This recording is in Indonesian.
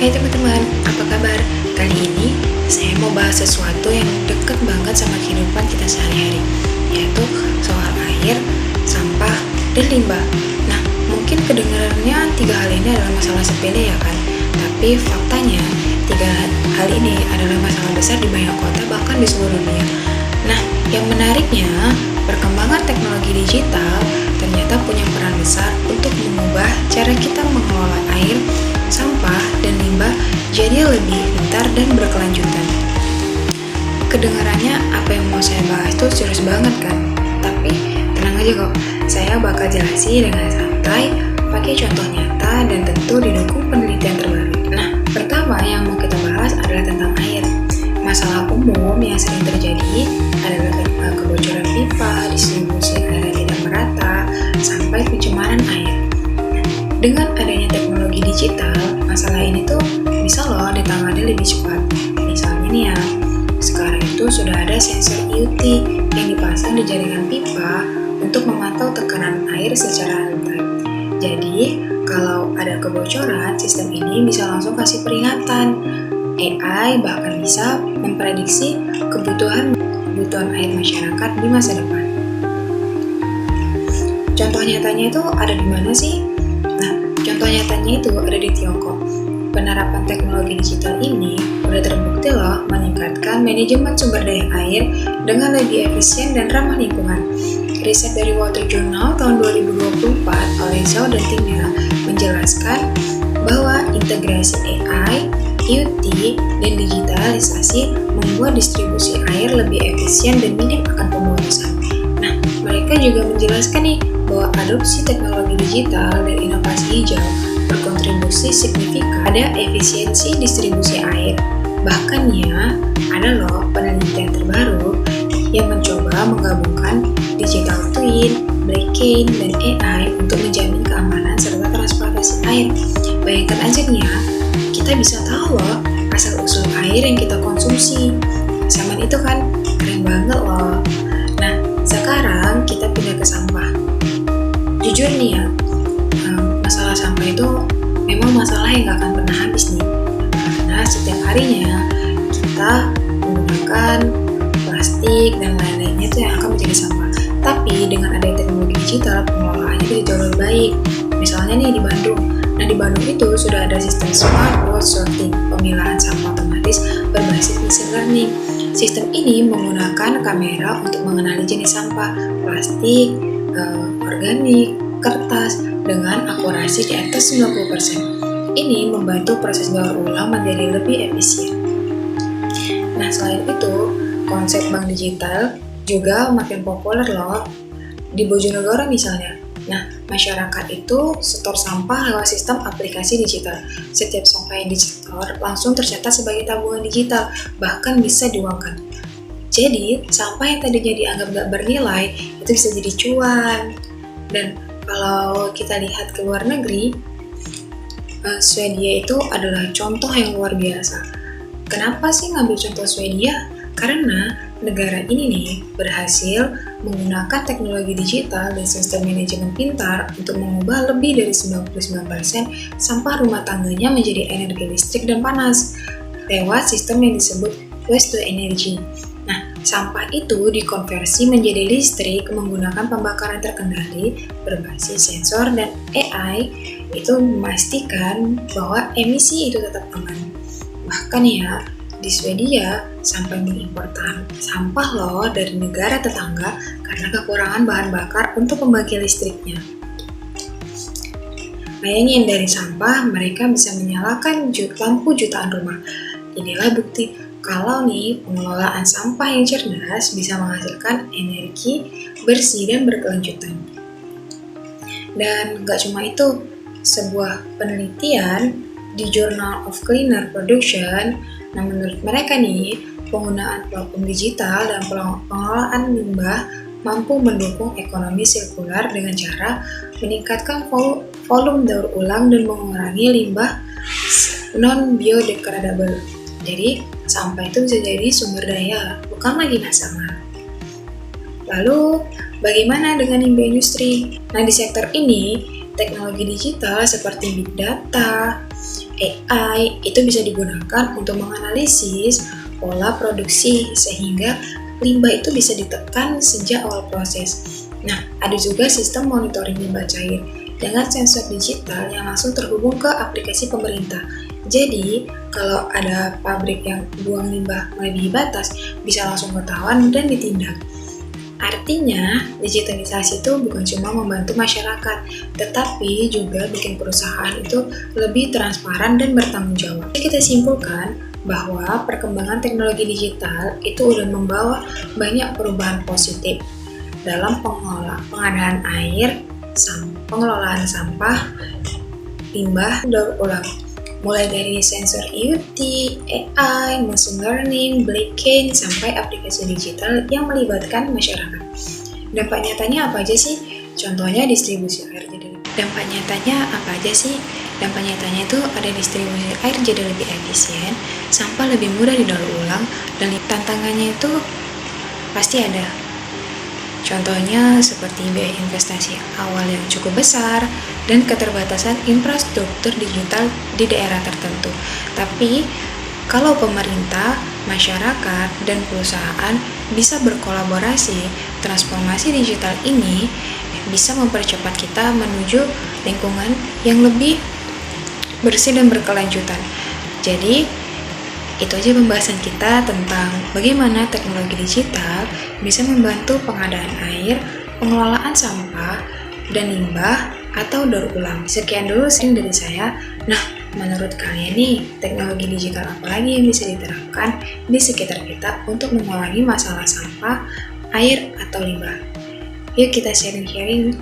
Hai teman-teman, apa kabar? Kali ini saya mau bahas sesuatu yang deket banget sama kehidupan kita sehari-hari, yaitu soal air, sampah, dan limbah. Nah, mungkin kedengarannya tiga hal ini adalah masalah sepele ya kan? Tapi faktanya, tiga hal ini adalah masalah besar di banyak kota bahkan di seluruh dunia. Nah, yang menariknya, perkembangan teknologi digital ternyata punya peran besar untuk mengubah cara kita mengelola air, sampah, dan limbah jadi lebih pintar dan berkelanjutan. Kedengarannya apa yang mau saya bahas itu serius banget kan? Tapi tenang aja kok, saya bakal jelasin dengan santai, pakai contoh nyata dan tentu didukung penelitian terbaru. Nah, pertama yang mau kita bahas adalah tentang air. Masalah umum yang sering terjadi adalah kebocoran pipa, distribusi air yang tidak merata, sampai pencemaran air. Dengan adanya teknologi digital, masalah ini tuh bisa loh ditangani lebih cepat. Misalnya nih ya, sekarang itu sudah ada sensor IoT yang dipasang di jaringan pipa untuk memantau tekanan air secara real-time. Jadi, kalau ada kebocoran, sistem ini bisa langsung kasih peringatan. AI bahkan bisa memprediksi kebutuhan air masyarakat di masa depan. Contoh nyatanya itu ada di mana sih? Contoh nyatanya itu ada di Tiongkok. Penerapan teknologi digital ini udah terbukti loh meningkatkan manajemen sumber daya air dengan lebih efisien dan ramah lingkungan. Riset dari Water Journal tahun 2024 oleh Zhao dan timnya menjelaskan bahwa integrasi AI, IoT, dan digitalisasi membuat distribusi air lebih efisien dan minim akan pemborosan. Nah, mereka juga menjelaskan nih bahwa adopsi teknologi digital dan inovasi hijau berkontribusi signifikan pada efisiensi distribusi air. Bahkan ya, ada loh penelitian terbaru yang mencoba menggabungkan digital twin, blockchain, dan AI untuk menjamin keamanan serta transportasi air. Bayangkan aja nih ya, kita bisa tahu loh asal-usul air yang kita konsumsi. Zaman itu kan keren banget loh. Nah, sekarang kita pindah ke sampah. Jujur nih ya, masalah sampah itu memang masalah yang gak akan pernah habis nih. Karena setiap harinya kita menggunakan plastik dan lain-lainnya itu yang akan menjadi sampah. Tapi dengan adanya teknologi digital, pengelolaannya jadi jauh lebih baik. Misalnya nih di Bandung. Nah, di Bandung itu sudah ada sistem smart waste sorting, pemilahan sampah otomatis berbasis machine learning. Sistem ini menggunakan kamera untuk mengenali jenis sampah, plastik, organik, kertas dengan akurasi di atas 90%. Ini membantu proses daur ulang menjadi lebih efisien. Nah, selain itu, konsep bank digital juga makin populer loh. Di Bojonegoro misalnya. Nah, masyarakat itu setor sampah lewat sistem aplikasi digital. Setiap sampah yang disetor langsung tercatat sebagai tabungan digital, bahkan bisa diuangkan. Jadi, sampah yang tadinya dianggap gak bernilai, itu bisa jadi cuan. Dan kalau kita lihat ke luar negeri, Swedia itu adalah contoh yang luar biasa. Kenapa sih ngambil contoh Swedia? Karena negara ini nih berhasil menggunakan teknologi digital dan sistem manajemen pintar untuk mengubah lebih dari 99% sampah rumah tangganya menjadi energi listrik dan panas lewat sistem yang disebut waste to energy. Nah, sampah itu dikonversi menjadi listrik menggunakan pembakaran terkendali berbasis sensor dan AI itu memastikan bahwa emisi itu tetap aman. Bahkan ya, di Swedia sampai mengimpor sampah loh dari negara tetangga karena kekurangan bahan bakar untuk pembangkit listriknya. Bayangin dari sampah mereka bisa menyalakan lampu jutaan rumah. Inilah bukti kalau nih pengelolaan sampah yang cerdas bisa menghasilkan energi bersih dan berkelanjutan. Dan gak cuma itu, sebuah penelitian di Journal of Cleaner Production, nah menurut mereka nih, penggunaan platform digital dan pengelolaan limbah mampu mendukung ekonomi sirkular dengan cara meningkatkan volume daur ulang dan mengurangi limbah non-biodegradable. Jadi, sampah itu bisa jadi sumber daya, bukan lagi masalah. Lalu, bagaimana dengan limbah industri? Nah, di sektor ini, teknologi digital seperti big data, AI itu bisa digunakan untuk menganalisis pola produksi sehingga limbah itu bisa ditekan sejak awal proses. Nah, ada juga sistem monitoring limbah cair dengan sensor digital yang langsung terhubung ke aplikasi pemerintah. Jadi, kalau ada pabrik yang buang limbah melebihi batas, bisa langsung ketahuan dan ditindak. Artinya, digitalisasi itu bukan cuma membantu masyarakat, tetapi juga bikin perusahaan itu lebih transparan dan bertanggung jawab. Jadi kita simpulkan bahwa perkembangan teknologi digital itu udah membawa banyak perubahan positif dalam pengelolaan air, pengelolaan sampah, limbah, daur ulang. Mulai dari sensor IoT, AI, machine learning, blockchain, sampai aplikasi digital yang melibatkan masyarakat. Dampak nyatanya apa aja sih? Contohnya distribusi air jadi Dampak nyatanya apa aja sih? Dampak nyatanya itu ada distribusi air jadi lebih efisien, sampah lebih mudah didaur ulang, dan tantangannya itu pasti ada. Contohnya seperti biaya investasi awal yang cukup besar dan keterbatasan infrastruktur digital di daerah tertentu. Tapi kalau pemerintah, masyarakat, dan perusahaan bisa berkolaborasi, transformasi digital ini bisa mempercepat kita menuju lingkungan yang lebih bersih dan berkelanjutan. Jadi, itu aja pembahasan kita tentang bagaimana teknologi digital bisa membantu pengadaan air, pengelolaan sampah, dan limbah atau daur ulang. Sekian dulu sharing dari saya. Nah, menurut kalian nih, teknologi digital apa lagi yang bisa diterapkan di sekitar kita untuk mengurangi masalah sampah, air, atau limbah? Yuk kita sharing-sharing.